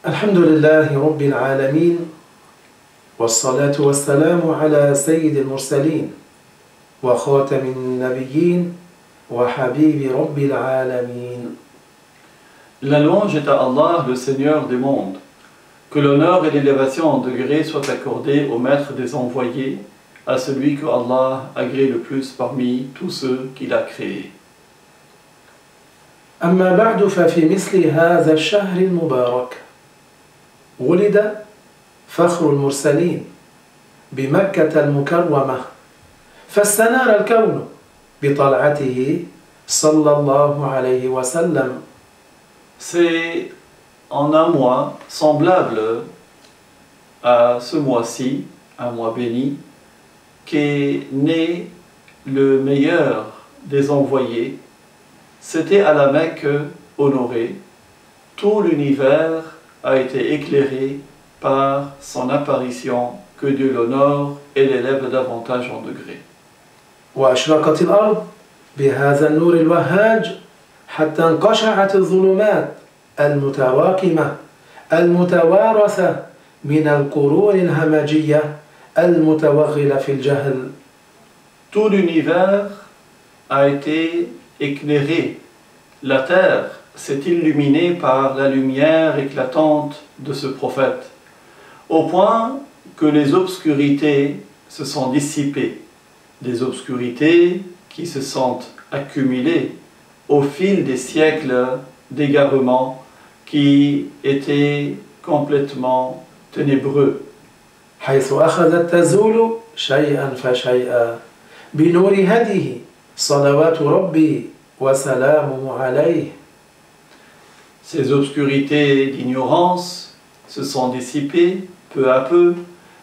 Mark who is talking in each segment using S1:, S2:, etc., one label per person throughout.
S1: الحمد لله رب العالمين والصلاة والسلام على سيد المرسلين وخاتم النبيين وحبيب رب العالمين.
S2: La louange est à Allah, le Seigneur des mondes. Que l'honneur et l'élévation en degrés soient accordés au maître des envoyés, à celui que Allah agrée le plus parmi tous ceux qu'il a créés.
S1: أما بعد ففي مثل هذا الشهر المبارك ولد فخر المرسلين بمكة المكرمة فاستنار الكون بطلعته صلى الله عليه وسلم.
S2: C'est en un mois semblable à ce mois-ci, un mois béni, qu'est né le meilleur des envoyés. C'était à la Mecque honorée. Tout l'univers a été éclairé par son apparition, que Dieu l'honore et l'élève davantage en degrés.
S1: وأشرقت الأرض بهذا النور الوهاج حتى انقشعت الظلمات المتراكمة المتوارثة من القرون الهمجية المتوغلة في الجهل.
S2: Tout l'univers a été éclairé. La terre s'est illuminée par la lumière éclatante de ce prophète, au point que les obscurités se sont dissipées, des obscurités qui se sont accumulées au fil des siècles d'égarement qui étaient complètement ténébreux.
S1: حيث أخذت تزول شيئا فشيئا بنور هديه صلوات ربي وسلامه عليه.
S2: Ces obscurités d'ignorance se sont dissipées peu à peu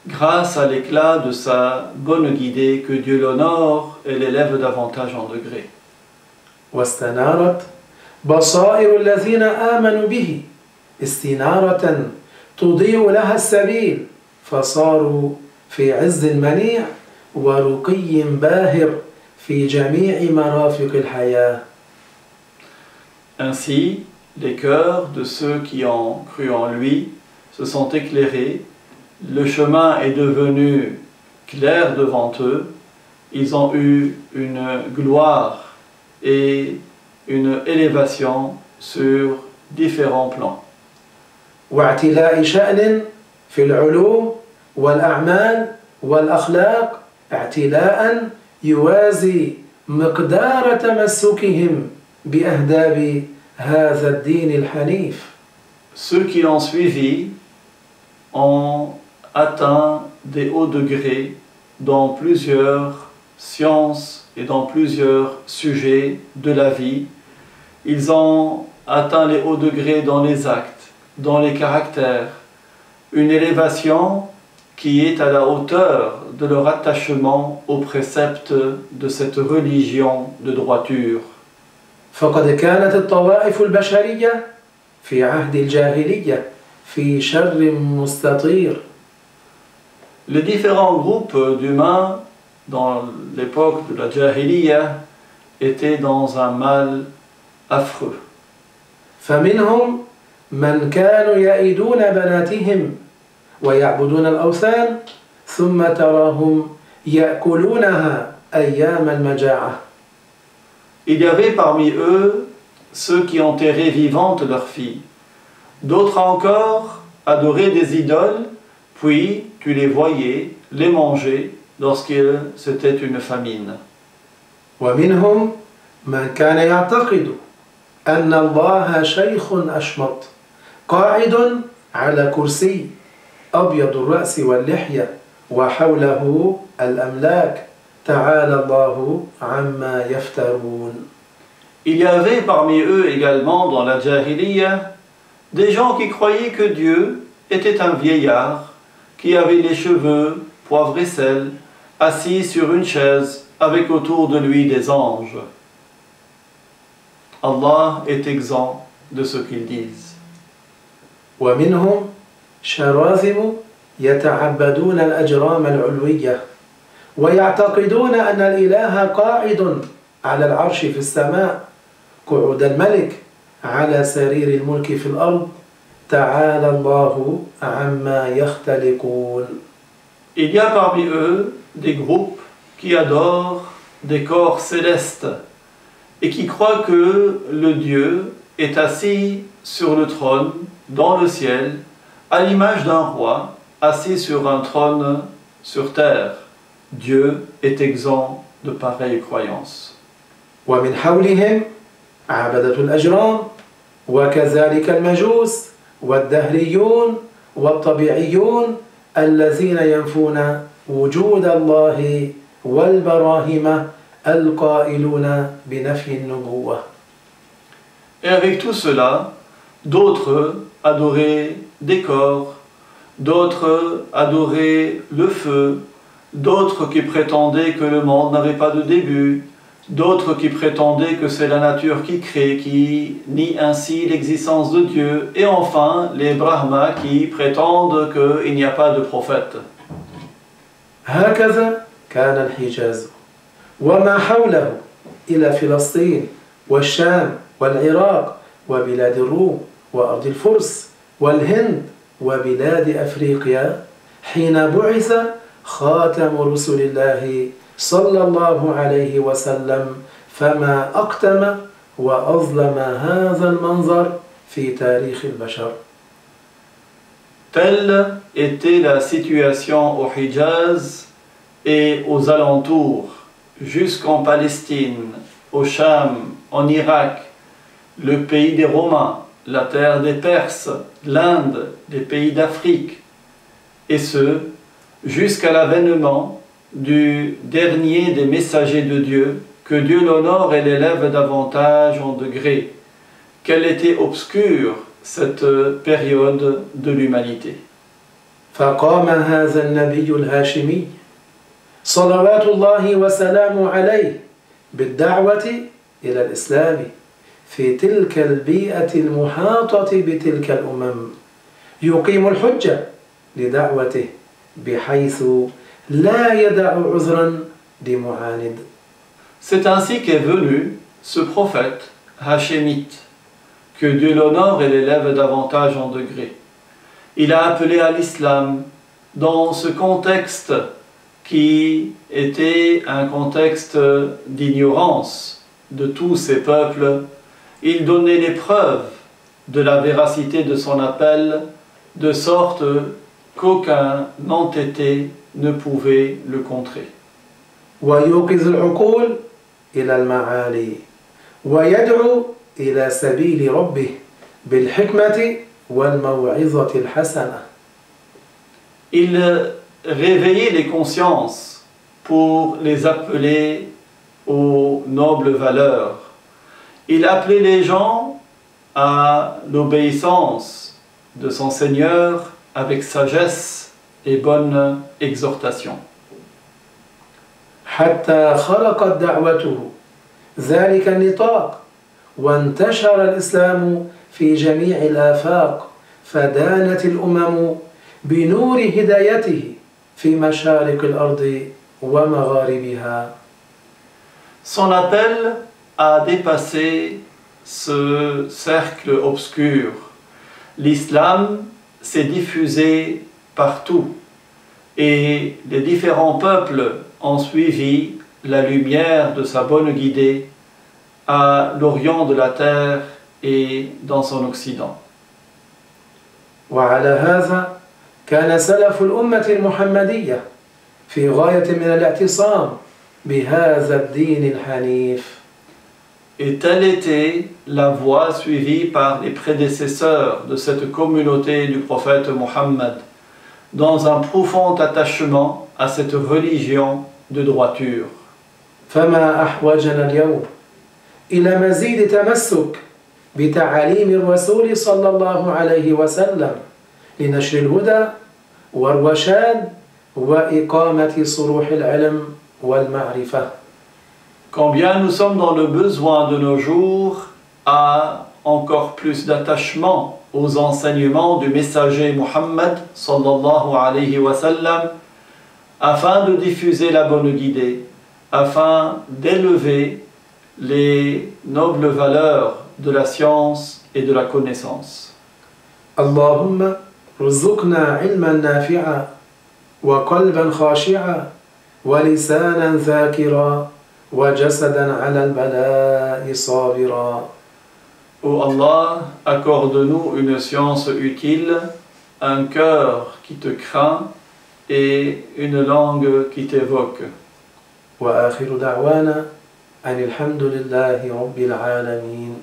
S2: grâce à l'éclat de sa bonne guidée, que Dieu l'honore et l'élève davantage en degrés.
S1: واستنارت بصائر الذين آمنوا به استنارة تضيء لها السبيل فصاروا في عز منيع ورقي باهر في جميع مرافق الحياة.
S2: Ainsi, les cœurs de ceux qui ont cru en lui se sont éclairés, le chemin est devenu clair devant eux, ils ont eu une gloire et une élévation sur différents plans.
S1: واعتلاء شأن في العلوم والأعمال والأخلاق اعتلاء يوازي مقدار تمسكهم بأهداب هذا الدين الحنيف.
S2: Ceux qui l'ont suivi ont atteint des hauts degrés dans plusieurs sciences et dans plusieurs sujets de la vie. Ils ont atteint les hauts degrés dans les actes, dans les caractères, une élévation qui est à la hauteur de leur attachement aux préceptes de cette religion de droiture.
S1: فقد كانت الطوائف البشرية في عهد الجاهلية في شر مستطير.
S2: Les différents groupes d'humains dans l'époque de la Jahiliya étaient dans un mal affreux.
S1: فمنهم من كانوا يئدون بناتهم ويعبدون الأوثان ثم تراهم يأكلونها أيام المجاعة.
S2: Il y avait parmi eux ceux qui enterraient vivantes leurs filles. D'autres encore adoraient des idoles, puis tu les voyais les manger lorsqu'il c'était une famine.
S1: ومنهم من كان يعتقد أن الله شيخ أشمط قاعد على كرسي أبيض الرأس واللحية وحوله الأملاك تعالى الله عما يفترون.
S2: Il y avait parmi eux également dans la Jahiliya des gens qui croyaient que Dieu était un vieillard qui avait les cheveux poivre et sel, assis sur une chaise avec autour de lui des anges. Allah est exempt de ce qu'ils disent.
S1: ومنهم شراذم يتعبدون الأجرام العلوية ويعتقدون أن الإله قاعد على العرش في السماء قعود الملك على سرير الملك في الأرض تعالى الله عما يختلقون.
S2: Il y a parmi eux des groupes qui adorent des corps célestes et qui croient que le Dieu est assis sur le trône dans le ciel à l'image d'un roi assis sur un trône sur terre. Dieu est exempt de pareilles croyances.
S1: ومن حولهم عبدة الأجرام وكذلك المجوس والدهريون والطبيعيون الذين ينفون وجود الله والبراهمة القائلون بنفي النبوة.
S2: Et avec tout cela, d'autres adoraient des corps, d'autres adoraient le feu, d'autres qui prétendaient que le monde n'avait pas de début, d'autres qui prétendaient que c'est la nature qui crée, qui nie ainsi l'existence de Dieu, et enfin les brahmas qui prétendent qu'il n'y a pas de prophète.
S1: هكذا كان الحجاز وما حوله إلى فلسطين والشام والعراق وبلاد الروم وأرض الفرس والهند وبلاد أفريقيا حين بعث خاتم رسل الله صلى الله عليه وسلم فما أقتم وأظلم هذا المنظر في تاريخ البشر.
S2: Telle était la situation au Hijaz et aux alentours, jusqu'en Palestine, au Cham, en Irak, le pays des Romains, la terre des Perses, l'Inde, les pays d'Afrique, et ce, jusqu'à l'avènement du dernier des messagers de Dieu, que Dieu l'honore et l'élève davantage en degrés. Quelle était obscure cette période de l'humanité.
S1: فقام هذا النبي الهاشمي صلوات الله وسلامه عليه بالدعوة إلى الإسلام في تلك البيئة المحاطة بتلك الأمم يقيم الحجة لدعوته بحيث لا يدع عذرا لمعاند.
S2: C'est ainsi qu'est venu ce prophète hachémite, que Dieu l'honore et l'élève davantage en degrés. Il a appelé à l'islam dans ce contexte qui était un contexte d'ignorance de tous ces peuples. Il donnait les preuves de la véracité de son appel, de sorte qu'aucun entêté ne pouvait le contrer.
S1: ويوقظ العقول إلى المعالي ويدعو إلى سبيل ربه بالحكمة والموعظة الحسنة.
S2: Il réveillait les consciences pour les appeler aux nobles valeurs. Il appelait les gens à l'obéissance de son Seigneur avec sagesse et bonne exhortation.
S1: حتى خلقت دعوته ذلك النطاق وانتشر الإسلام في جميع الآفاق فدانت الأمم بنور هدايته في مشارق الأرض ومغاربها.
S2: Son appel a dépassé ce cercle obscur. L'islam s'est diffusé partout et les différents peuples ont suivi la lumière de sa bonne guidée à l'orient de la terre et dans son occident.
S1: وعلى هذا كان سلف الأمة المحمدية في غاية من الاعتصام بهذا الدين الحنيف.
S2: Et telle était la voie suivie par les prédécesseurs de cette communauté du prophète Mohammed, dans un profond attachement à cette religion de droiture.
S1: فما أحوجنا اليوم إلى مزيد تمسك بتعاليم الرسول صلى الله عليه وسلم لنشر الهدى والرشاد وإقامة صروح العلم والمعرفة.
S2: Combien nous sommes dans le besoin de nos jours à encore plus d'attachement aux enseignements du messager Mohammed sallallahu alayhi wa sallam, afin de diffuser la bonne guidée, afin d'élever les nobles valeurs de la science et de la connaissance.
S1: اللهم ارزقنا علما نافعا وقلبا خاشعا ولسانا ذاكرا وجسدا على البلاء صابرا.
S2: Ô Allah, accorde-nous une science utile, un cœur qui te craint et une langue qui t'évoque.
S1: وآخر دعوانا أن الحمد لله رب العالمين.